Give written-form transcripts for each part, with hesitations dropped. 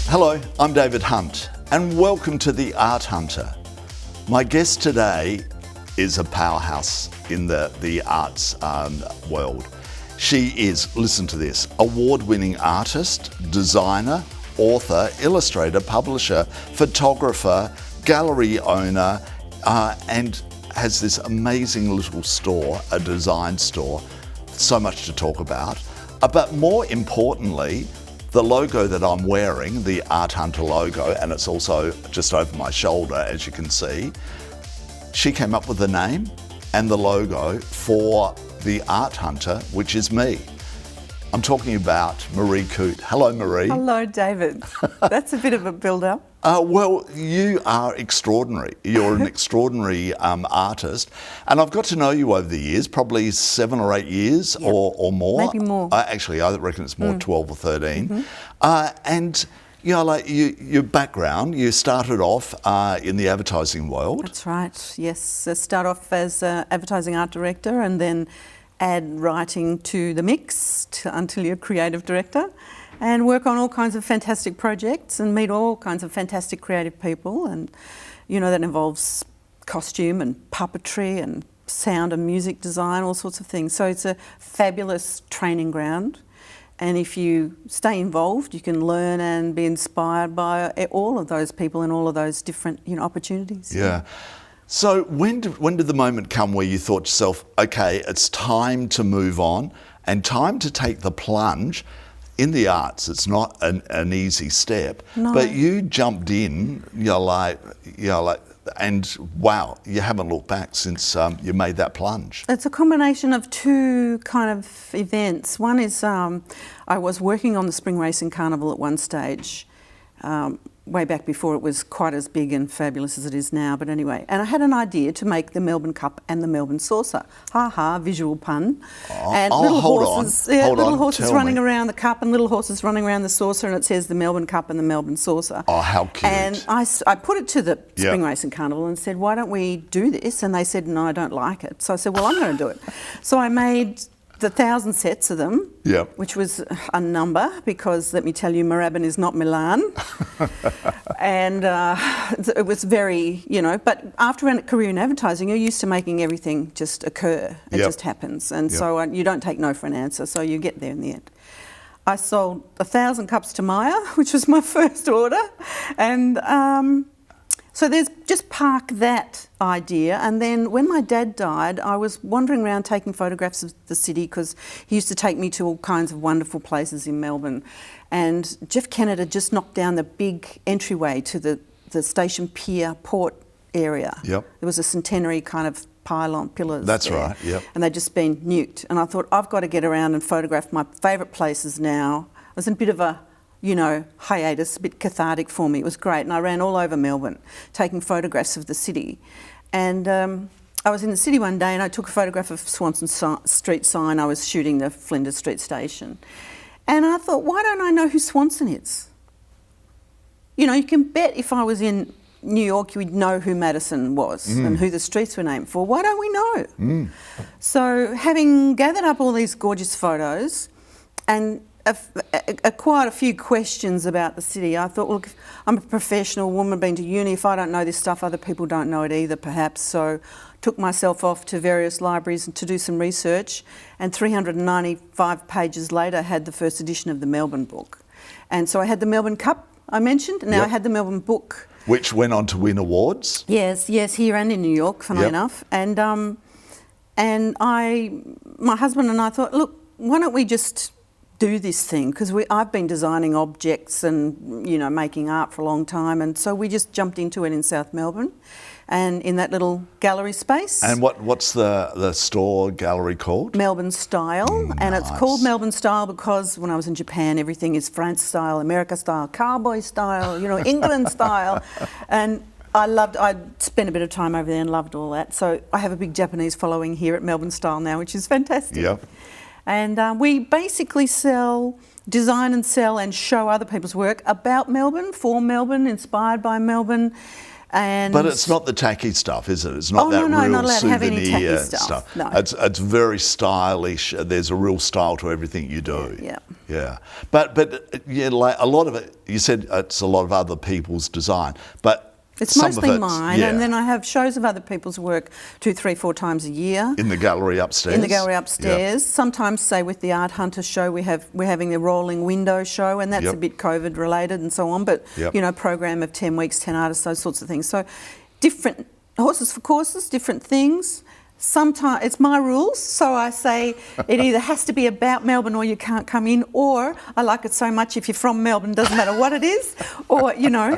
Hello, I'm David Hunt and welcome to The Art Hunter. My guest today is a powerhouse in the arts world. She is, listen to this, award-winning artist, designer, author, illustrator, publisher, photographer, gallery owner, and has this amazing little store, a design store. So much to talk about. But more importantly, the logo that I'm wearing, the Art Hunter logo, and it's also just over my shoulder, as you can see, she came up with the name and the logo for the Art Hunter, which is me. I'm talking about Maree Coote. Hello, Maree. Hello, David. That's a bit of a build-up. Well, you are extraordinary. You're an extraordinary artist. And I've got to know you over the years, probably 7 or 8 years or more. Maybe more. Actually, I reckon it's more 12 or 13. And you know, like your background, you started off in the advertising world. That's right, yes. I start off as an advertising art director and then add writing to the mix until you're creative director, and work on all kinds of fantastic projects and meet all kinds of fantastic creative people. And, you know, that involves costume and puppetry and sound and music design, all sorts of things. So it's a fabulous training ground. And if you stay involved, you can learn and be inspired by all of those people and all of those different, you know, opportunities. Yeah. So when did the moment come where you thought to yourself, okay, it's time to move on and time to take the plunge? In the arts, it's not an easy step, No. but you jumped in, and wow, you haven't looked back since you made that plunge. It's a combination of two kind of events. One is I was working on the Spring Racing Carnival at one stage, way back before it was quite as big and fabulous as it is now, but anyway. And I had an idea to make the Melbourne Cup and the Melbourne Saucer. Ha ha, visual pun. And little horses running around the cup and little horses running around the saucer, and it says the Melbourne Cup and the Melbourne Saucer. Oh, how cute. And I put it to the Spring Racing Carnival and said, why don't we do this? And they said, no, I don't like it. So I said, well, I'm going to do it. So I made the 1,000 sets of them, which was a number because, let me tell you, Moorabbin is not Milan. And it was very, you know, but after a career in advertising, you're used to making everything just occur. It just happens. And so you don't take no for an answer, so you get there in the end. I sold 1,000 cups to Maya, which was my first order. And so there's just park that idea. And then when my dad died, I was wandering around taking photographs of the city because he used to take me to all kinds of wonderful places in Melbourne. And Jeff Kennett had just knocked down the big entryway to the Station Pier port area. There was a centenary kind of pylon pillars. That's there, right, and they'd just been nuked. And I thought, I've got to get around and photograph my favourite places now. I was in a bit of a, you know, hiatus, a bit cathartic for me. It was great. And I ran all over Melbourne taking photographs of the city. And I was in the city one day and I took a photograph of Swanston Street sign. I was shooting the Flinders Street station. And I thought, why don't I know who Swanston is? You know, you can bet if I was in New York, you would know who Madison was and who the streets were named for. Why don't we know? So having gathered up all these gorgeous photos and quite a few questions about the city, I thought, well, look, I'm a professional woman, been to uni. If I don't know this stuff, other people don't know it either, perhaps. So took myself off to various libraries to do some research, and 395 pages later had the first edition of the Melbourne book. And so I had the Melbourne Cup, I mentioned, and now I had the Melbourne book. Which went on to win awards? Yes, here and in New York, funnily enough. And my husband and I thought, look, why don't we just do this thing, because I've been designing objects and, you know, making art for a long time, and so we just jumped into it in South Melbourne and in that little gallery space. And what's the store gallery called? Melbourne Style. And it's called Melbourne Style because when I was in Japan, everything is France style, America style, cowboy style, you know, England style. And I'd spent a bit of time over there and loved all that. So I have a big Japanese following here at Melbourne Style now, which is fantastic. And we basically design and sell and show other people's work about Melbourne, for Melbourne, inspired by Melbourne. But it's not the tacky stuff, is it? It's not Oh, that no, real not allowed to have any souvenir tacky stuff. No. It's very stylish. There's a real style to everything you do. Yeah. But yeah, like a lot of it. You said it's a lot of other people's design, but it's some mostly of it's, mine, and then I have shows of other people's work 2, 3, 4 times a year. In the gallery upstairs? In the gallery upstairs. Sometimes, say, with the Art Hunter show, we're having the rolling window show, and that's a bit COVID related and so on, but, you know, program of 10 weeks, 10 artists, those sorts of things. So different horses for courses, different things. Sometimes it's my rules, so I say it either has to be about Melbourne or you can't come in, or I like it so much if you're from Melbourne, doesn't matter what it is, or, you know,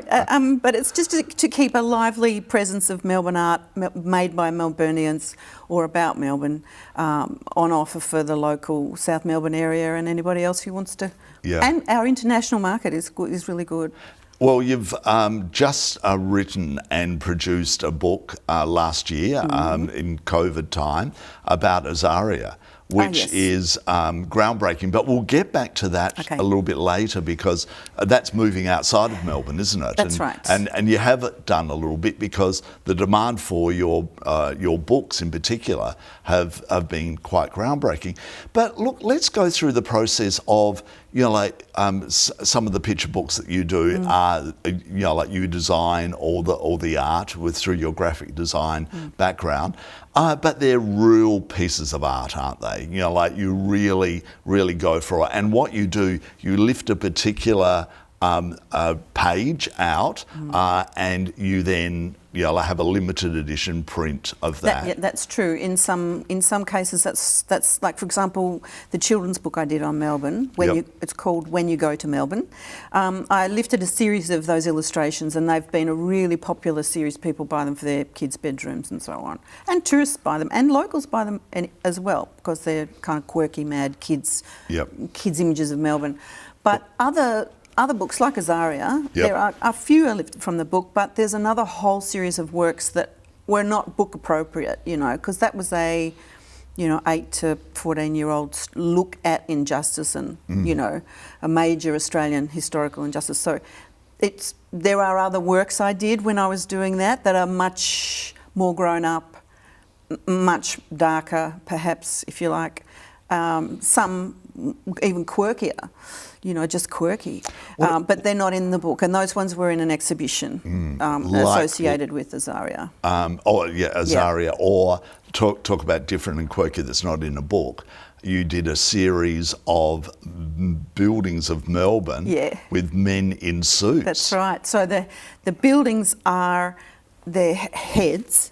but it's just to keep a lively presence of Melbourne art made by Melburnians or about Melbourne on offer for the local South Melbourne area and anybody else who wants to. Yeah. And our international market is really good. Well, you've just written and produced a book last year in COVID time about Azaria, which is groundbreaking. But we'll get back to that a little bit later because that's moving outside of Melbourne, isn't it? That's right. And you have done a little bit because the demand for your books in particular have been quite groundbreaking. But look, let's go through the process of, you know, like some of the picture books that you do are, you know, like you design all the art through your graphic design background, but they're real pieces of art, aren't they? You know, like you really go for it. And what you do, you lift a particular page out, and you then, you know, have a limited edition print of that. Yeah, that's true. In some cases, that's like, for example, the children's book I did on Melbourne. It's called When You Go to Melbourne. I lifted a series of those illustrations, and they've been a really popular series. People buy them for their kids' bedrooms and so on, and tourists buy them, and locals buy them as well because they're kind of quirky, mad kids images of Melbourne. But other books like Azaria, there are a few are lifted from the book, but there's another whole series of works that were not book appropriate, you know, because that was a, you know, 8 to 14-year-old look at injustice and, you know, a major Australian historical injustice. So there are other works I did when I was doing that are much more grown up, much darker, perhaps, if you like, some even quirkier. You know, just quirky. But they're not in the book. And those ones were in an exhibition associated with Azaria. Azaria. Or talk about different and quirky that's not in a book. You did a series of buildings of Melbourne with men in suits. That's right. So the buildings are their heads.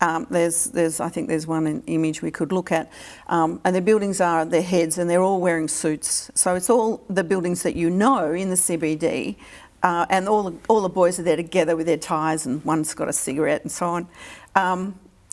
I think there's one image we could look at, and the buildings are their heads, and they're all wearing suits. So it's all the buildings that you know in the CBD, and all the boys are there together with their ties, and one's got a cigarette and so on.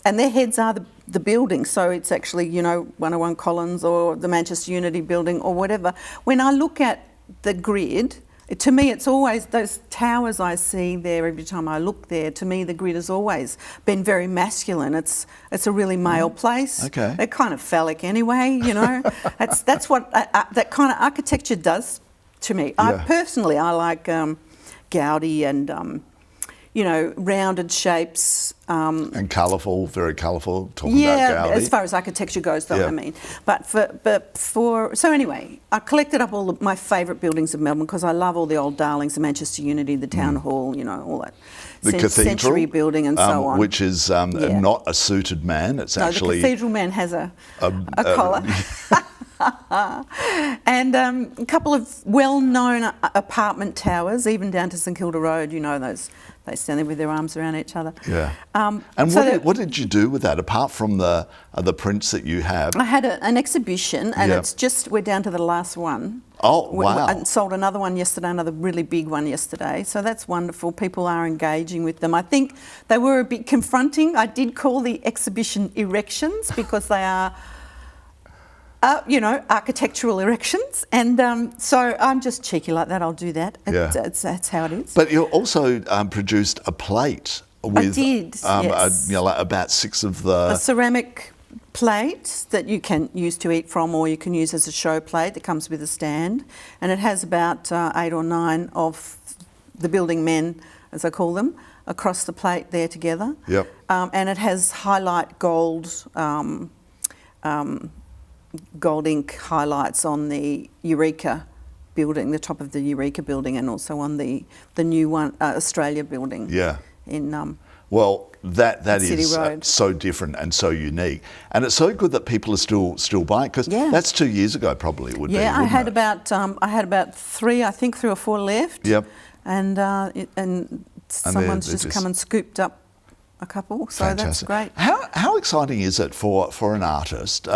And their heads are the building, so it's actually, you know, 101 Collins or the Manchester Unity building or whatever. When I look at the grid, to me, it's always those towers I see there every time I look there. To me, the grid has always been very masculine. It's a really male place. Okay. They're kind of phallic anyway, you know. that's what that kind of architecture does to me. I like Gaudi and you know, rounded shapes. And colourful, very colourful. Talking about Gaudi. As far as architecture goes, though, I mean. So anyway, I collected up all my favourite buildings of Melbourne because I love all the old darlings, the Manchester Unity, the Town Hall, you know, all that. The cathedral, Century building and so on. Which is not a suited man. It's actually... the cathedral man has a collar. And a couple of well-known apartment towers, even down to St Kilda Road, you know, those. They stand there with their arms around each other. Yeah. And what did you do with that, apart from the prints that you have? I had an exhibition, and we're down to the last one. Oh, wow. I sold another one yesterday, another really big one yesterday. So that's wonderful. People are engaging with them. I think they were a bit confronting. I did call the exhibition erections because they are... you know, architectural erections, and so I'm just cheeky like that. I'll do that. That's how it is. But you also produced a plate with, I did, yes. You know, like about 6 of the... A ceramic plate that you can use to eat from, or you can use as a show plate that comes with a stand, and it has about 8 or 9 of the building men as I call them, across the plate there together. Yep. And it has highlight gold ink highlights on the Eureka building, the top of the Eureka building, and also on the new one, Australia building. Yeah. In well, that City is Road. So different and so unique, and it's so good that people are still buying, because that's 2 years ago probably it would be. Yeah, I had about 3 or 4 left. Yep. And someone's just come and scooped up a couple, so fantastic. That's great. How exciting is it for an artist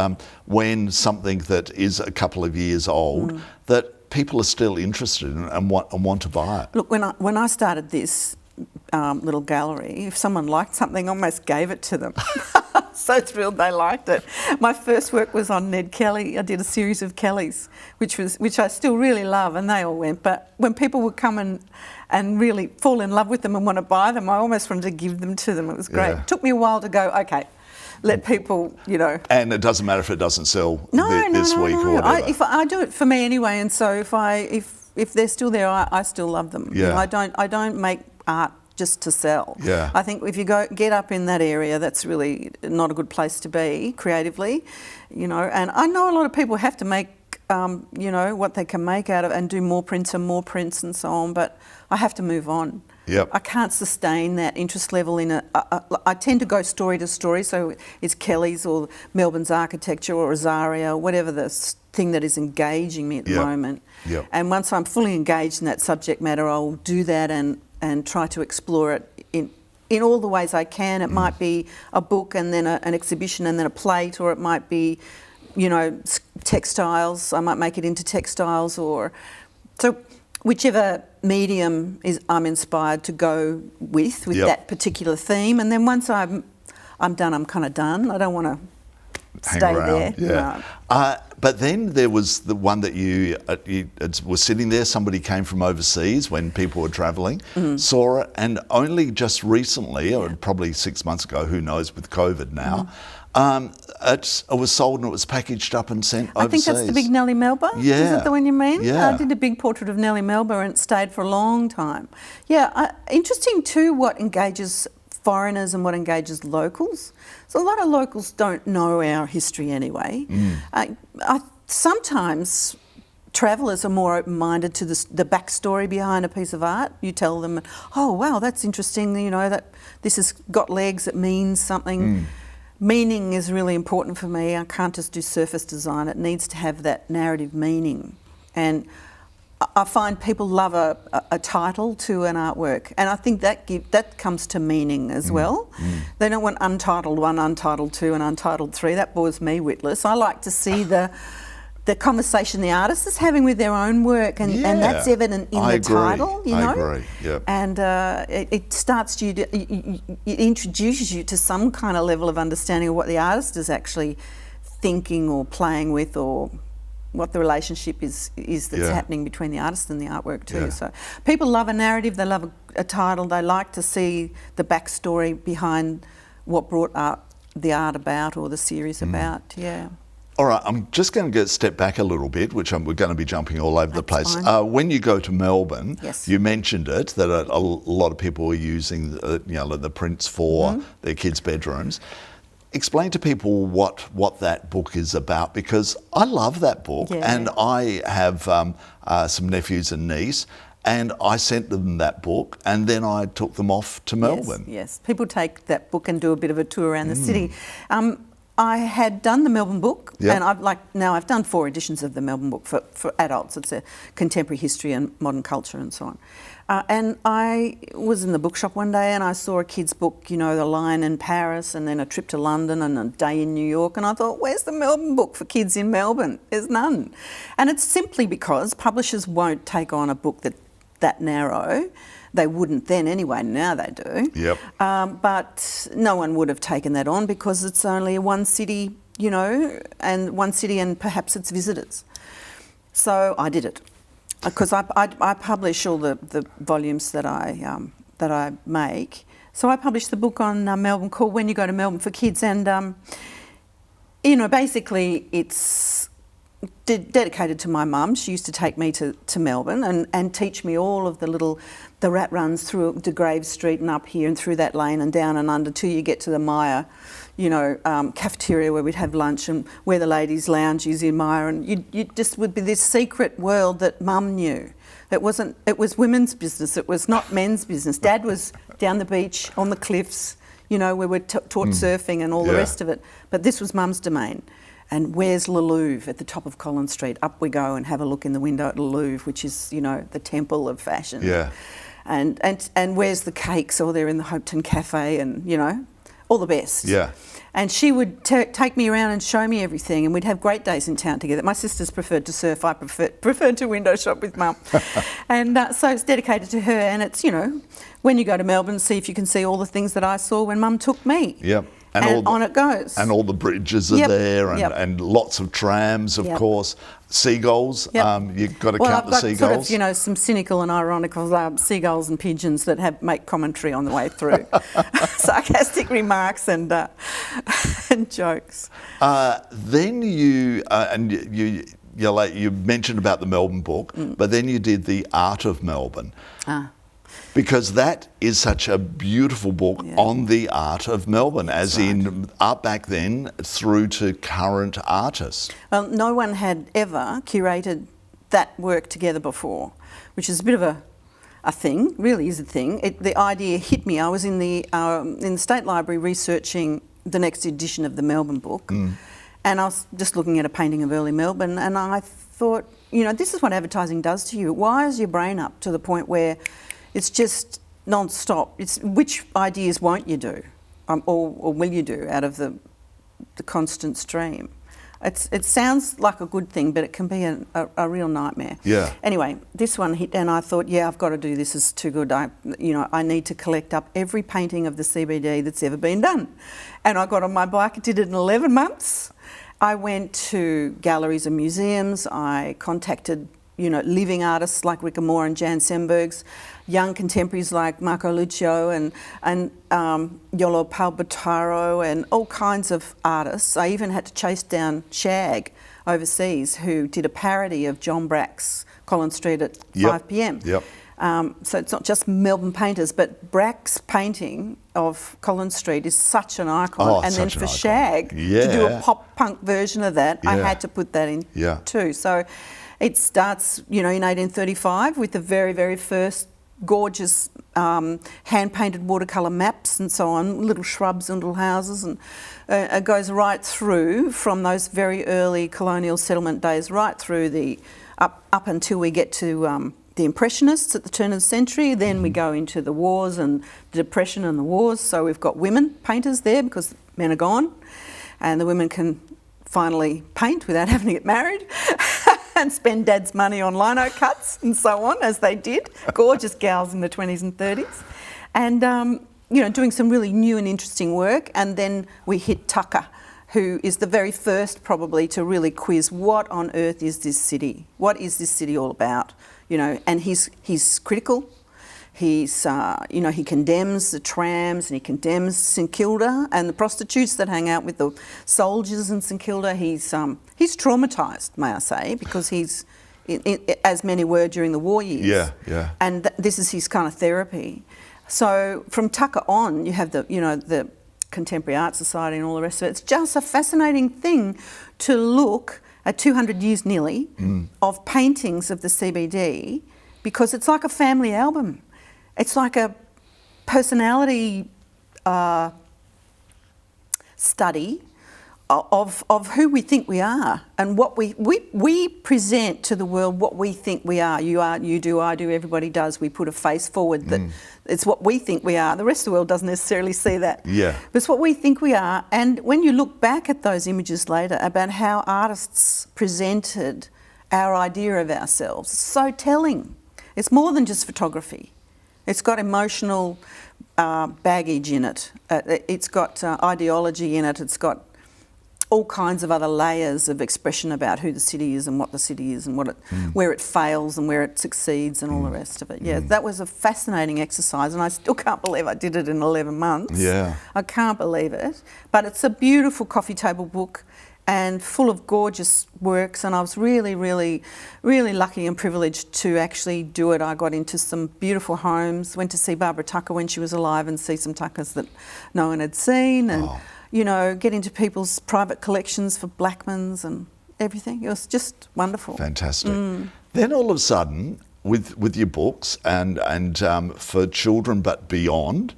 when something that is a couple of years old that people are still interested in and want to buy it? Look, when I started this little gallery, if someone liked something, I almost gave it to them. So thrilled they liked it. My first work was on Ned Kelly. I did a series of Kellys, which I still really love, and they all went. But when people would come and really fall in love with them and want to buy them, I almost wanted to give them to them. It was great. Yeah. It took me a while to go, okay, let people, And it doesn't matter if it doesn't sell this week or whatever. I do it for me anyway, and so if they're still there, I still love them. Yeah. I don't make art just to sell. Yeah. I think if you get up in that area, that's really not a good place to be creatively, And I know a lot of people have to make, what they can make out of, and do more prints and so on. But I have to move on. Yep. I can't sustain that interest level in I tend to go story to story, so it's Kelly's or Melbourne's architecture or Azaria or whatever the thing that is engaging me at the moment. Yep. And once I'm fully engaged in that subject matter, I'll do that and try to explore it in all the ways I can. It might be a book and then an exhibition and then a plate, or it might be, textiles. I might make it into textiles, so whichever medium I'm inspired to go with that particular theme. And then once I'm done, I'm kind of done. I don't want to stay around. there. Yeah. No. But then there was the one that you were sitting there. Somebody came from overseas when people were travelling, saw it, and only just recently, or probably 6 months ago, who knows with COVID now, it was sold and it was packaged up and sent overseas. I think that's the big Nellie Melba. Yeah. Is that the one you mean? Yeah. I did a big portrait of Nellie Melba and it stayed for a long time. Yeah, interesting too what engages foreigners and what engages locals. So a lot of locals don't know our history anyway. Sometimes travellers are more open-minded to the backstory behind a piece of art. You tell them, oh wow, that's interesting, that this has got legs, it means something. Meaning is really important for me. I can't just do surface design. It needs to have that narrative meaning. And I find people love a title to an artwork, and I think that comes to meaning as well. They don't want Untitled 1, Untitled 2 and Untitled 3. That bores me witless. I like to see the conversation the artist is having with their own work, and that's evident in the title, I agree, yeah. And it starts it introduces you to some kind of level of understanding of what the artist is actually thinking or playing with, or what the relationship is that's happening between the artist and the artwork too. Yeah. So people love a narrative, they love a title, they like to see the backstory behind what brought the art about or the series about, yeah. All right, I'm just going to step back a little bit, which we're going to be jumping all over the place. When you go to Melbourne, you mentioned it, that a lot of people are using the prints for their kids' bedrooms. Explain to people what that book is about, because I love that book, and I have some nephews and niece, and I sent them that book, and then I took them off to Melbourne. Yes, people take that book and do a bit of a tour around the city. I had done the Melbourne book, and I've done 4 editions of the Melbourne book for adults. It's a contemporary history and modern culture and so on. And I was in the bookshop one day and I saw a kid's book, The Lion in Paris, and then a trip to London and a day in New York, and I thought, where's the Melbourne book for kids in Melbourne? There's none. And it's simply because publishers won't take on a book that narrow. They wouldn't then anyway, now they do. Yep. But no one would have taken that on because it's only one city, and one city and perhaps its visitors. So I did it. Because I publish all the volumes that I make. So I published the book on Melbourne called When You Go to Melbourne for Kids, and basically it's dedicated to my mum. She used to take me to Melbourne and teach me all of the little the rat runs through to Grave Street and up here and through that lane and down and under till you get to the Maya, cafeteria where we'd have lunch, and where the ladies' lounge is in Maya, and you just would be this secret world that Mum knew. It was women's business. It was not men's business. Dad was down the beach on the cliffs, where we're taught surfing and all the rest of it. But this was Mum's domain. And where's Le Louvre at the top of Collins Street? Up we go and have a look in the window at Le Louvre, which is, the temple of fashion. Yeah. And where's the cakes? Oh, they're in the Hopeton Cafe, and, all the best. Yeah. And she would take me around and show me everything, and we'd have great days in town together. My sisters preferred to surf. I preferred to window shop with Mum. And so it's dedicated to her, and it's, when you go to Melbourne, see if you can see all the things that I saw when Mum took me. Yep. And on it goes. And all the bridges are there, and lots of trams, of course. Seagulls, you've got to count the seagulls. Sort of, some cynical and ironical seagulls and pigeons that make commentary on the way through. Sarcastic remarks and jokes. Then you mentioned about the Melbourne book, but then you did the Art of Melbourne. Because that is such a beautiful book on the art of Melbourne, in art back then through to current artists. Well, no one had ever curated that work together before, which is a bit of a thing, really is a thing. The idea hit me. I was in the State Library researching the next edition of the Melbourne book, and I was just looking at a painting of early Melbourne, and I thought, this is what advertising does to you. It wires your brain up to the point where it's just non-stop. It's which ideas won't you do, or will you do out of the constant stream? It sounds like a good thing, but it can be a real nightmare. Yeah. Anyway, this one hit, and I thought, I've got to do this. It's too good. I need to collect up every painting of the CBD that's ever been done. And I got on my bike and did it in 11 months. I went to galleries and museums. I contacted living artists like Rika Moore and Jan Sembergs, young contemporaries like Marco Lucio and Yolo Palbataro, and all kinds of artists. I even had to chase down Shag overseas, who did a parody of John Brack's Collins Street at 5 p.m. Yep. So it's not just Melbourne painters, but Brack's painting of Collins Street is such an icon. And then for Shag to do a pop punk version of that, I had to put that in too. So it starts, in 1835 with the very, very first gorgeous hand-painted watercolour maps and so on, little shrubs and little houses, and it goes right through from those very early colonial settlement days right through the up until we get to the Impressionists at the turn of the century. Then we go into the wars and the Depression and the wars. So we've got women painters there because men are gone, and the women can finally paint without having to get married. And spend Dad's money on lino cuts and so on, as they did. Gorgeous gals in the 20s and 30s. And, doing some really new and interesting work. And then we hit Tucker, who is the very first probably to really quiz what on earth is this city? What is this city all about? And he's critical. He's, he condemns the trams and he condemns St Kilda and the prostitutes that hang out with the soldiers in St Kilda. He's traumatised, may I say, because he's, as many were during the war years. Yeah, yeah. And this is his kind of therapy. So from Tucker on, you have the Contemporary Art Society and all the rest of it. It's just a fascinating thing to look at 200 years nearly of paintings of the CBD, because it's like a family album. It's like a personality study of who we think we are, and what we present to the world what we think we are. You do, I do, everybody does. We put a face forward that it's what we think we are. The rest of the world doesn't necessarily see that. Yeah. But it's what we think we are. And when you look back at those images later about how artists presented our idea of ourselves, it's so telling. It's more than just photography. It's got emotional baggage in it. It's got ideology in it. It's got all kinds of other layers of expression about who the city is and what the city is and where it fails and where it succeeds and all the rest of it. Yeah, that was a fascinating exercise, and I still can't believe I did it in 11 months. Yeah. I can't believe it. But it's a beautiful coffee table book. and full of gorgeous works, and I was really, really, really lucky and privileged to actually do it. I got into some beautiful homes, went to see Barbara Tucker when she was alive and see some Tuckers that no one had seen, and you know, get into people's private collections for Blackmans and everything. It was just wonderful. Fantastic. Then all of a sudden, with your books and for children but beyond,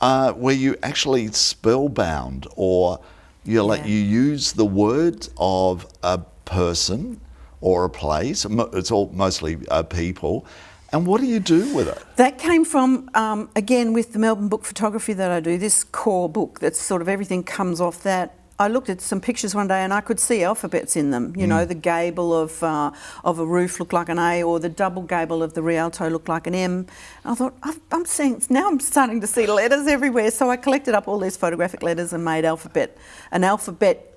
were you actually spellbound, or you use the words of a person or a place? It's all mostly people. And what do you do with it? That came from, again, with the Melbourne book photography that I do, this core book that's sort of everything comes off that. I looked at some pictures one day and I could see alphabets in them. You know, the gable of a roof looked like an A, or the double gable of the Rialto looked like an M. And I thought, I'm starting to see letters everywhere. So I collected up all these photographic letters and made an alphabet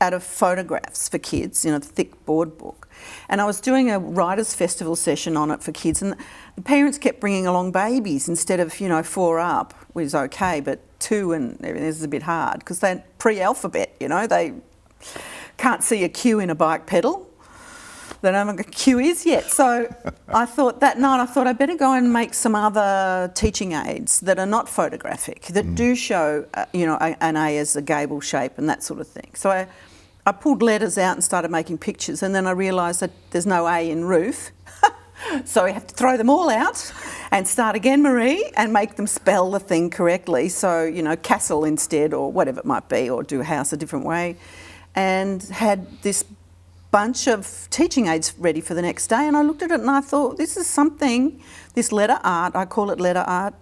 out of photographs for kids, you know, the thick board book. And I was doing a writers' festival session on it for kids, and the parents kept bringing along babies instead of, you know, 4 up, which is okay, but 2 and everything is a bit hard because they're pre-alphabet, you know, they can't see a Q in a bike pedal. They don't know what a Q is yet. So I thought that night, I better go and make some other teaching aids that are not photographic, that do show, you know, an A as a gable shape and that sort of thing. So I pulled letters out and started making pictures, and then I realised that there's no A in roof. So we have to throw them all out and start again, Maree, and make them spell the thing correctly. So, you know, castle instead, or whatever it might be, or do house a different way. And had this bunch of teaching aids ready for the next day, and I looked at it and I thought, this is something, this letter art, I call it letter art,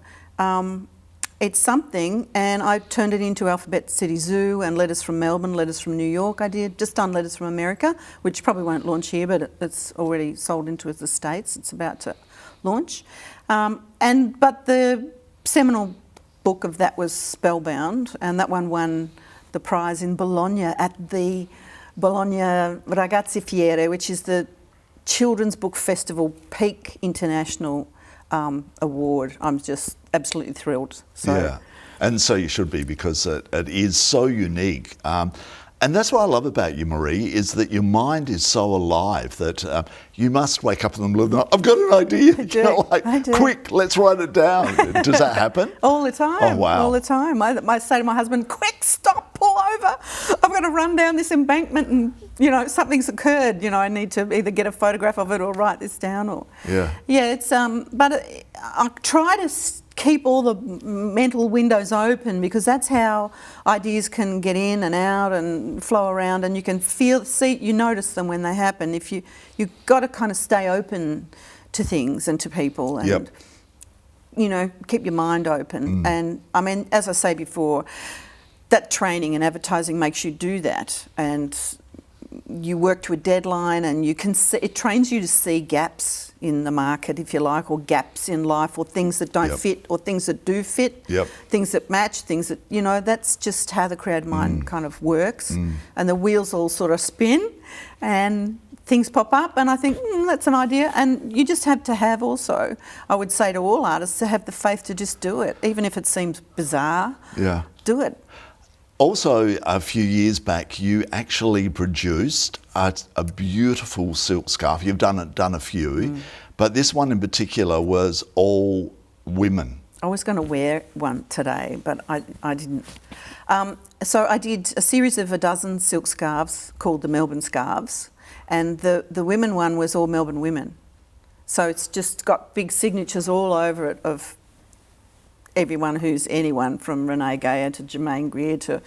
it's something, and I turned it into Alphabet City Zoo and Letters from Melbourne, Letters from New York. I did just done Letters from America, which probably won't launch here, but it's already sold into the States. It's about to launch. But the seminal book of that was Spellbound, and that one won the prize in Bologna at the Bologna Ragazzi Fiere, which is the Children's Book Festival Peak International award. I'm just absolutely thrilled. So. Yeah, and so you should be, because it is so unique. And that's what I love about you, Maree, is that your mind is so alive that you must wake up in the middle of the night, I've got an idea. I do. You know, like, I do. Quick, let's write it down. Does that happen? All the time. Oh, wow. All the time. I say to my husband, quick, stop, pull over. I've got to run down this embankment and, you know, something's occurred. You know, I need to either get a photograph of it or write this down. Or Yeah, it's, but I try to keep all the mental windows open, because that's how ideas can get in and out and flow around, and you can you notice them when they happen. If you've got to kind of stay open to things and to people, and you know, keep your mind open. And I mean, as I say before, that training in advertising makes you do that, and you work to a deadline, and you can see, it trains you to see gaps in the market, if you like, or gaps in life, or things that don't fit, or things that do fit, things that match, things that, you know, that's just how the creative mind kind of works. And the wheels all sort of spin and things pop up, and I think, that's an idea. And you just have to have also, I would say to all artists, to have the faith to just do it, even if it seems bizarre, do it. Also, a few years back, you actually produced a beautiful silk scarf. You've done a few, but this one in particular was all women. I was going to wear one today, but I didn't. So I did a series of a dozen silk scarves called the Melbourne Scarves, and the women one was all Melbourne women. So it's just got big signatures all over it of everyone who's anyone, from Renee Gayer to Jermaine Greer to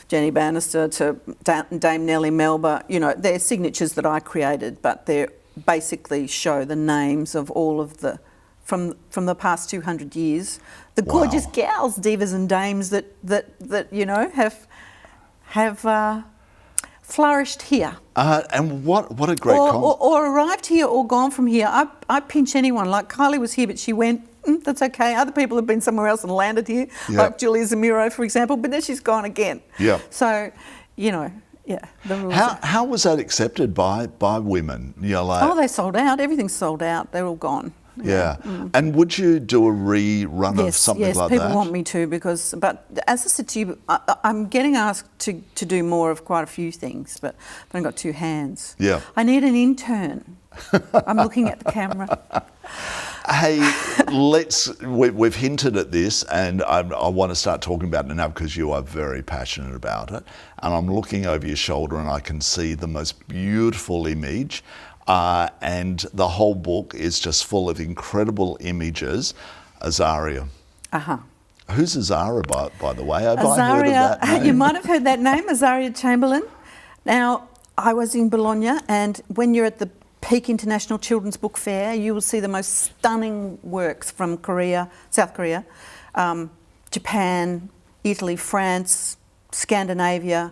Jenny Bannister to Dame Nellie Melba. You know, they're signatures that I created, but they basically show the names of all of the, from the past 200 years, the gorgeous gals, divas and dames that you know, have flourished here. And what a great or arrived here or gone from here. I pinch anyone. Like Kylie was here, but she went, that's okay. Other people have been somewhere else and landed here, like Julia Zamiro, for example, but then she's gone again. So, you know, the rules. How was that accepted by women? You know, like, they sold out. Everything's sold out. They're all gone. Yeah. And would you do a rerun of something like that? Yes, people want me to because, but as I said to you, I'm getting asked to do more of quite a few things, but I've only got 2 hands. Yeah. I need an intern. I'm looking at the camera. Hey, we've hinted at this, and I want to start talking about it now because you are very passionate about it. And I'm looking over your shoulder and I can see the most beautiful image. And the whole book is just full of incredible images. Azaria. Uh-huh. Who's Azaria, by the way? Have I Azaria, heard of that name? you might have heard that name, Azaria Chamberlain. Now, I was in Bologna, and when you're at the Peak International Children's Book Fair, you will see the most stunning works from Korea, South Korea, Japan, Italy, France, Scandinavia,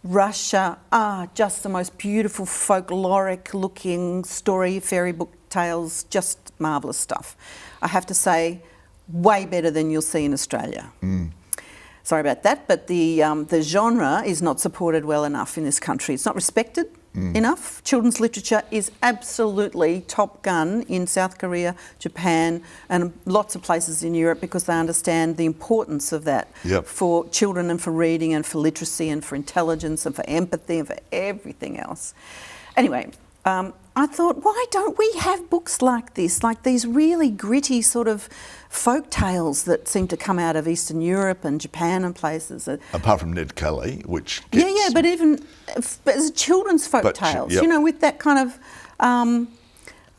Russia. Just the most beautiful folkloric looking story, fairy book tales, just marvellous stuff. I have to say, way better than you'll see in Australia. Sorry about that, but the genre is not supported well enough in this country. It's not respected enough. Children's literature is absolutely top gun in South Korea, Japan, and lots of places in Europe because they understand the importance of that for children and for reading and for literacy and for intelligence and for empathy and for everything else. Anyway, I thought, why don't we have books like this, like these really gritty sort of folk tales that seem to come out of Eastern Europe and Japan and places. Apart from Ned Kelly, which gets... Yeah, but even as children's folk tales, you know, with that kind of, I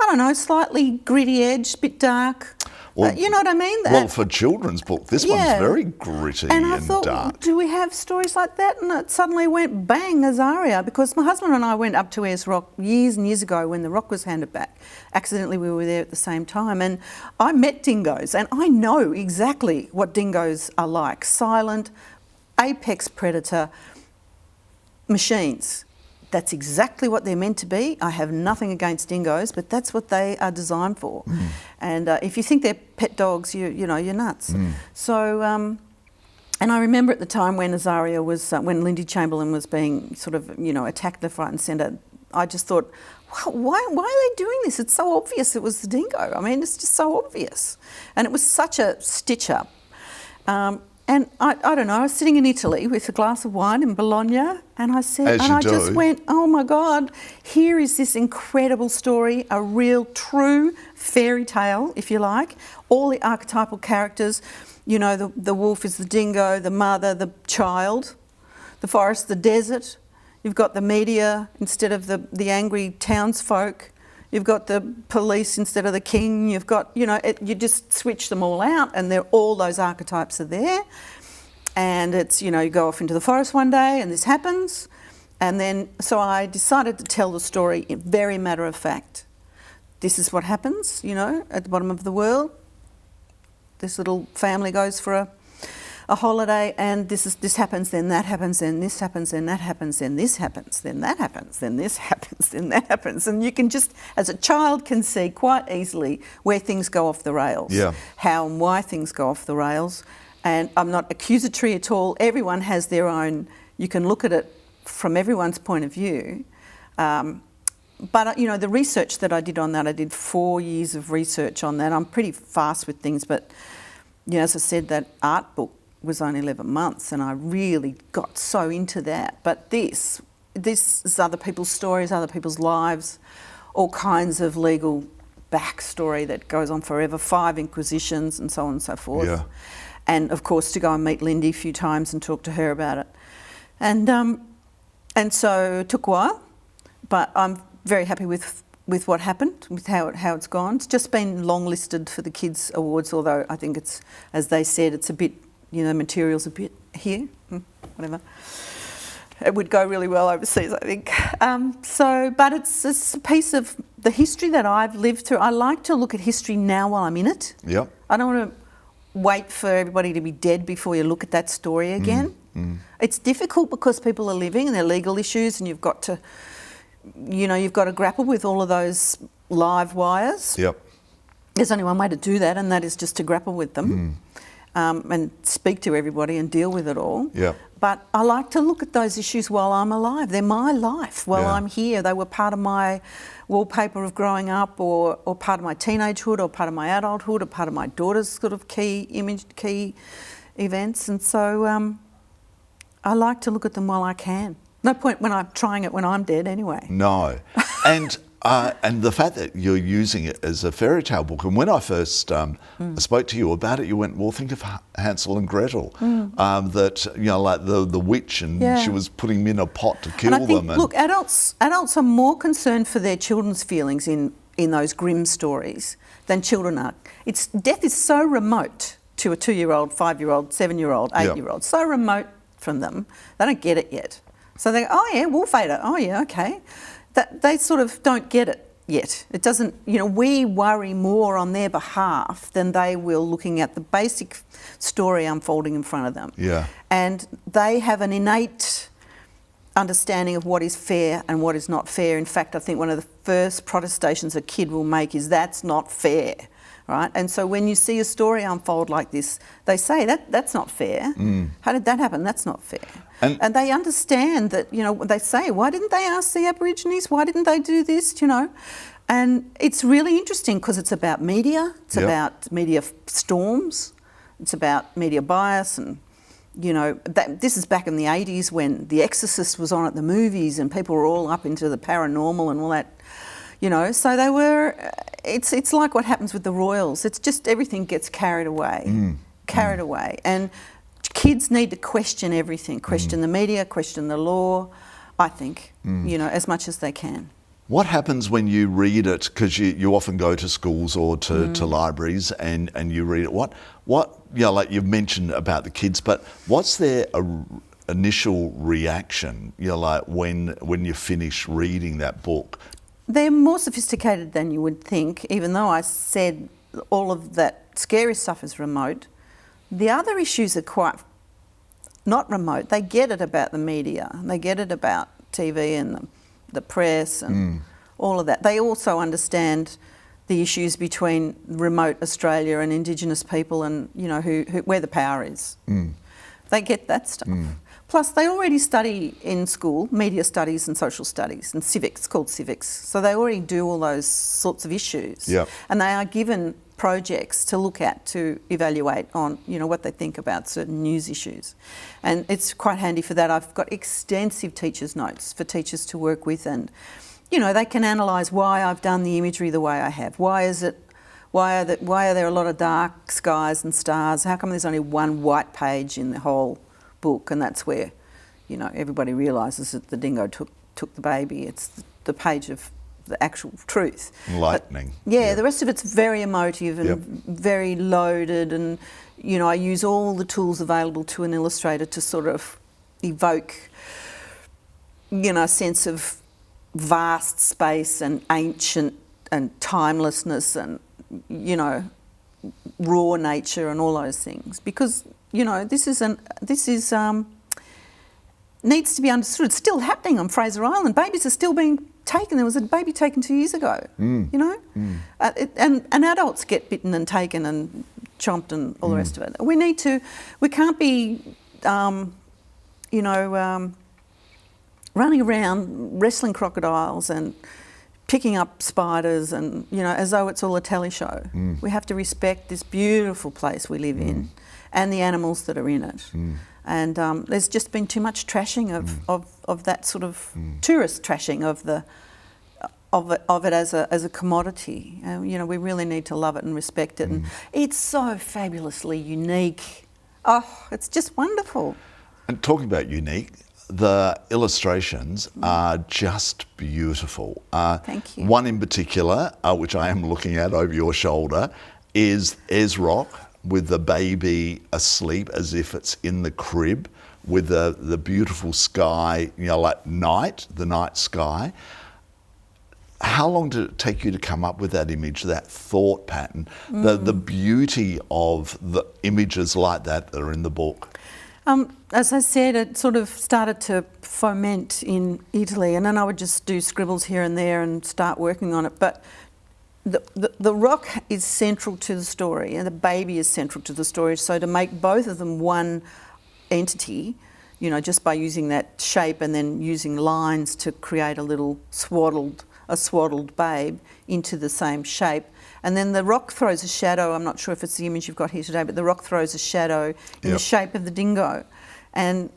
don't know, slightly gritty edge, bit dark. Well, you know what I mean? Well, for children's book, this one's very gritty and I thought, dark. do we have stories like that? And it suddenly went bang, Azaria, because my husband and I went up to Ayers Rock years and years ago when the rock was handed back. Accidentally, we were there at the same time, and I met dingoes, and I know exactly what dingoes are like. Silent, apex predator machines. That's exactly what they're meant to be. I have nothing against dingoes, but that's what they are designed for. And if you think they're pet dogs, you know, you're nuts. So, and I remember at the time when Azaria was, when Lindy Chamberlain was being sort of, you know, attacked left, right and centre, I just thought, why are they doing this? It's so obvious it was the dingo. I mean, it's just so obvious. And it was such a stitch up. And I don't know, I was sitting in Italy with a glass of wine in Bologna, and I said, just went, oh my God, here is this incredible story, a real true fairy tale, if you like. All the archetypal characters, you know, the wolf is the dingo, the mother, the child, the forest, the desert. You've got the media instead of the angry townsfolk. You've got the police instead of the king. You've got, you know, you just switch them all out and all those archetypes are there. And it's, you know, you go off into the forest one day and this happens. And then, so I decided to tell the story in very matter of fact. This is what happens, you know, at the bottom of the world. This little family goes for a holiday, and this happens, then that happens, then this happens, then that happens, then this happens, then that happens, then this happens, then that happens. And you can just, as a child, can see quite easily where things go off the rails, how and why things go off the rails. And I'm not accusatory at all. Everyone has their own, you can look at it from everyone's point of view. But, you know, the research that I did on that, I did 4 years of research on that. I'm pretty fast with things, but, you know, as I said, that art book was only 11 months and I really got so into that. But this is other people's stories, other people's lives, all kinds of legal backstory that goes on forever, 5 inquisitions and so on and so forth. Yeah. And of course to go and meet Lindy a few times and talk to her about it. And so it took a while, but I'm very happy with what happened, with how it's gone. It's just been long listed for the Kids Awards, although I think it's, as they said, it's a bit, you know, material's a bit here, whatever. It would go really well overseas, I think. But it's a piece of the history that I've lived through. I like to look at history now while I'm in it. Yep. I don't want to wait for everybody to be dead before you look at that story again. It's difficult because people are living and there are legal issues and you've got to, you know, you've got to grapple with all of those live wires. Yep. There's only one way to do that, and that is just to grapple with them. and speak to everybody and deal with it all. Yeah. But I like to look at those issues while I'm alive. They're my life while I'm here. They were part of my wallpaper of growing up, or part of my teenagehood, or part of my adulthood, or part of my daughter's sort of key events. And so I like to look at them while I can. No point when I'm trying it when I'm dead anyway. No. And the fact that you're using it as a fairy tale book, and when I first spoke to you about it, you went, well, think of Hansel and Gretel, that, you know, like the witch, and she was putting them in a pot to kill and I think, them. And look, adults are more concerned for their children's feelings in those grim stories than children are. Death is so remote to a 2-year-old, 5-year-old, 7-year-old, 8-year-old, so remote from them, they don't get it yet. So they go, oh yeah, Wolf ate it, oh yeah, okay. That they sort of don't get it yet. It doesn't, you know, we worry more on their behalf than they will looking at the basic story unfolding in front of them. Yeah. And they have an innate understanding of what is fair and what is not fair. In fact, I think one of the first protestations a kid will make is that's not fair, right? And so when you see a story unfold like this, they say that's not fair. How did that happen? That's not fair. And they understand that, you know, they say, why didn't they ask the Aborigines? Why didn't they do this, you know? And it's really interesting because it's about media, it's about media storms, it's about media bias, and, you know, this is back in the 80s when The Exorcist was on at the movies and people were all up into the paranormal and all that, you know. So they were, it's like what happens with the royals. It's just everything gets carried away, and kids need to question everything, question the media, question the law, I think, you know, as much as they can. what happens when you read it? Because you often go to schools or to libraries and you read it. What you know, like you've mentioned about the kids, but what's their initial reaction, you know, like when you finish reading that book? They're more sophisticated than you would think, even though I said all of that scary stuff is remote. The other issues are quite not remote. They get it about the media. They get it about TV and the press and all of that. They also understand the issues between remote Australia and Indigenous people and, you know, where the power is. They get that stuff. Plus, they already study in school media studies and social studies and civics, called civics. So they already do all those sorts of issues. Yep. And they are given projects to look at, to evaluate on, you know, what they think about certain news issues. And it's quite handy for that. I've got extensive teachers' notes for teachers to work with, and, you know, they can analyse why I've done the imagery the way I have. Why are there a lot of dark skies and stars? How come there's only one white page in the whole book? And that's where, you know, everybody realises that the dingo took the baby. It's the page of the actual truth. Enlightening. But, yeah, the rest of it's very emotive and very loaded, and, you know, I use all the tools available to an illustrator to sort of evoke, you know, a sense of vast space and ancient and timelessness and, you know, raw nature and all those things, because, you know, this needs to be understood. It's still happening on Fraser Island. Babies are still being taken. There was a baby taken 2 years ago, you know? And adults get bitten and taken and chomped and all the rest of it. We can't be, you know, running around wrestling crocodiles and picking up spiders and, you know, as though it's all a telly show. We have to respect this beautiful place we live in and the animals that are in it. And there's just been too much trashing of that sort of tourist trashing of it as a commodity. You know, we really need to love it and respect it. And it's so fabulously unique. Oh, it's just wonderful. And talking about unique, the illustrations are just beautiful. Thank you. One in particular, which I am looking at over your shoulder, is Ezrock with the baby asleep as if it's in the crib, with the beautiful sky, you know, like the night sky. How long did it take you to come up with that image, that thought pattern, the beauty of the images like that are in the book? As I said, it sort of started to foment in Italy, and then I would just do scribbles here and there and start working on it. But the rock is central to the story, and the baby is central to the story. So to make both of them one entity, you know, just by using that shape and then using lines to create a little swaddled babe into the same shape. And then the rock throws a shadow. I'm not sure if it's the image you've got here today, but the rock throws a shadow in the shape of the dingo. And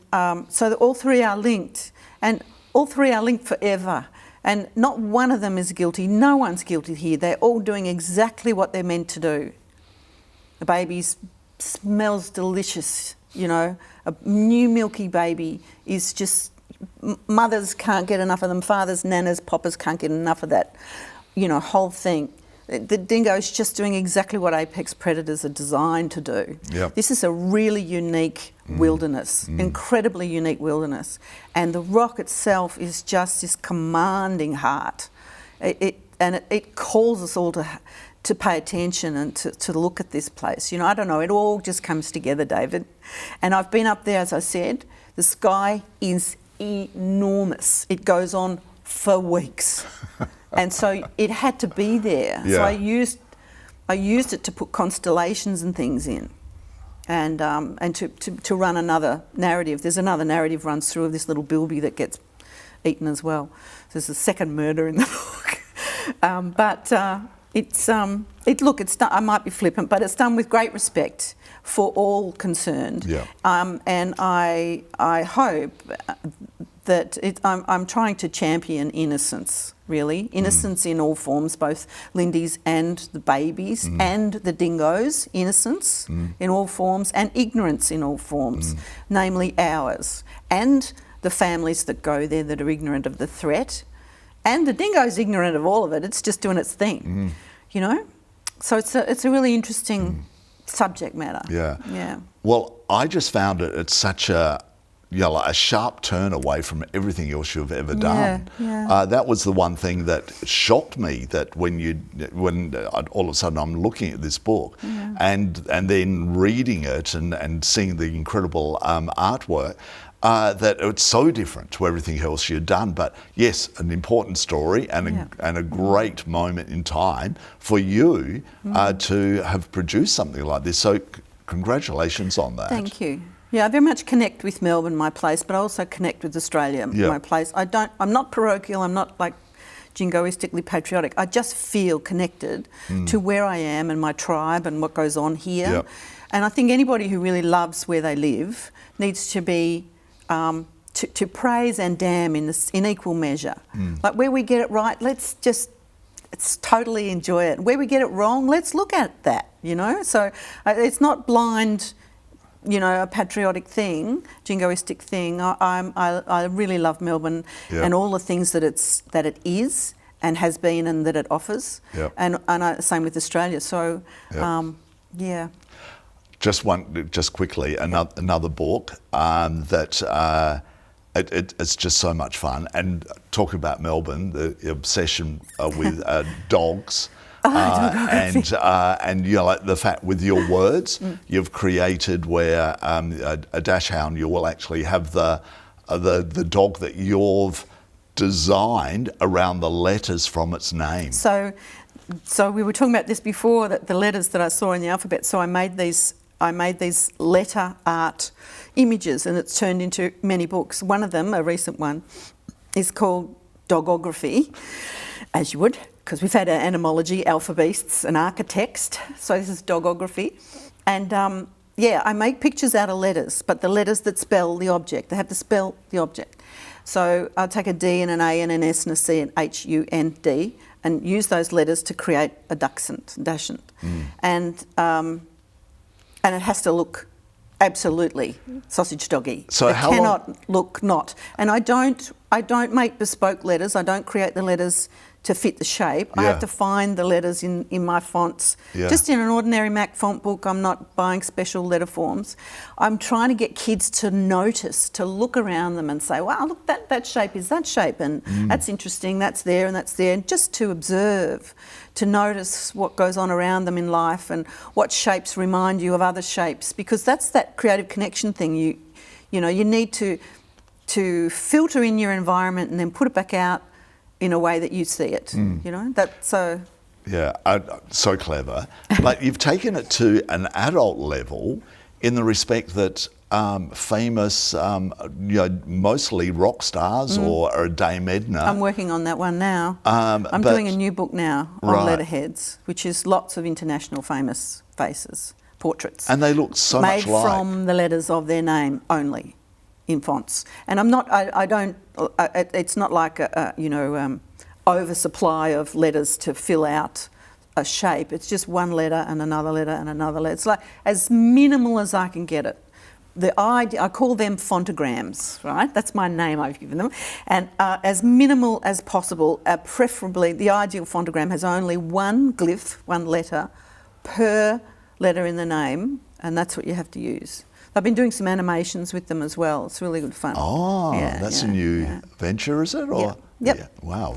so all three are linked, and all three are linked forever. And not one of them is guilty. No one's guilty here. They're all doing exactly what they're meant to do. The baby smells delicious, you know. A new milky baby is just, mothers can't get enough of them, fathers, nanas, poppers can't get enough of that, you know, whole thing. The dingo is just doing exactly what apex predators are designed to do. Yep. This is a really unique wilderness, incredibly unique wilderness. And the rock itself is just this commanding heart. It calls us all to pay attention and to look at this place. You know, I don't know, it all just comes together, David. And I've been up there, as I said. The sky is enormous. It goes on for weeks. And so it had to be there. Yeah. So I used it to put constellations and things in, and to run another narrative. There's another narrative runs through of this little bilby that gets eaten as well. There's a second murder in the book. It's done, I might be flippant, but it's done with great respect for all concerned. Yeah. And I hope that I'm trying to champion innocence, really. Innocence in all forms, both Lindy's and the babies and the dingoes. Innocence in all forms, and ignorance in all forms, namely ours. And the families that go there that are ignorant of the threat. And the dingo's ignorant of all of it. It's just doing its thing, you know? So it's a really interesting subject matter. Yeah. Yeah. Well, I just found it's such a sharp turn away from everything else you've ever done. Yeah. That was the one thing that shocked me, that when all of a sudden I'm looking at this book and then reading it and seeing the incredible artwork, that it's so different to everything else you've done. But yes, an important story and a great moment in time for you to have produced something like this. So congratulations on that. Thank you. Yeah, I very much connect with Melbourne, my place, but I also connect with Australia, my place. I'm not parochial, I'm not like jingoistically patriotic. I just feel connected to where I am and my tribe and what goes on here. Yep. And I think anybody who really loves where they live needs to be to praise and damn in equal measure. Like where we get it right, let's totally enjoy it. Where we get it wrong, let's look at that, you know? So it's not blind, you know, a patriotic thing, jingoistic thing. I really love Melbourne and all the things that it is and has been and that it offers. Yep. And same with Australia. So, yeah. Just quickly, another book that it's just so much fun. And talking about Melbourne, the obsession with dogs. And you know, like the fact with your words, you've created where a dash hound, you will actually have the dog that you've designed around the letters from its name. So we were talking about this before, that the letters that I saw in the alphabet. So I made these letter art images, and it's turned into many books. One of them, a recent one, is called Dogography, as you would, because we've had animology, alphabeasts and architext. So this is Dogography. And I make pictures out of letters, but the letters that spell the object, they have to spell the object. So I'll take a D and an A and an S and a C and H-U-N-D and use those letters to create a dachshund. And it has to look absolutely sausage doggy. So it cannot look not. And I don't make bespoke letters. I don't create the letters to fit the shape. I have to find the letters in my fonts. Just in an ordinary Mac font book, I'm not buying special letter forms. I'm trying to get kids to notice, to look around them and say, wow, look, that shape is that shape, and that's interesting, that's there, and just to observe, to notice what goes on around them in life and what shapes remind you of other shapes, because that's that creative connection thing. You know, you need to filter in your environment and then put it back out in a way that you see it, you know. Yeah, so clever. But you've taken it to an adult level in the respect that famous, mostly rock stars or Dame Edna. I'm working on that one now. I'm doing a new book now on letterheads, which is lots of international famous faces, portraits. And they look so much like. Made from the letters of their name only, in fonts. And I'm not, I don't, it's not like oversupply of letters to fill out a shape. It's just one letter and another letter and another letter. It's like as minimal as I can get it. The idea, I call them fontograms, right? That's my name I've given them. And as minimal as possible, preferably the ideal fontogram has only one glyph, one letter, per letter in the name, and that's what you have to use. I've been doing some animations with them as well. It's really good fun. Oh, that's a new venture, is it? Or? Yep. Yeah. Wow.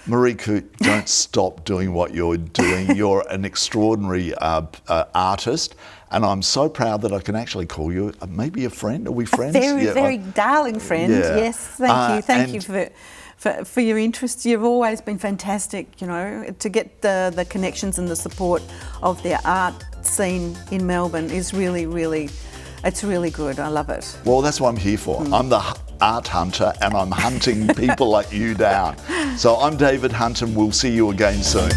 Maree Coote, don't stop doing what you're doing. You're an extraordinary artist, and I'm so proud that I can actually call you maybe a friend. Are we friends? Very darling friend. Yeah. Yes, thank you. Thank you for your interest. You've always been fantastic, to get the connections and the support of the art scene in Melbourne is really, it's really good. I love it. Well, that's what I'm here for. I'm the art hunter, and I'm hunting people like you down. So I'm David Hunt, and we'll see you again soon.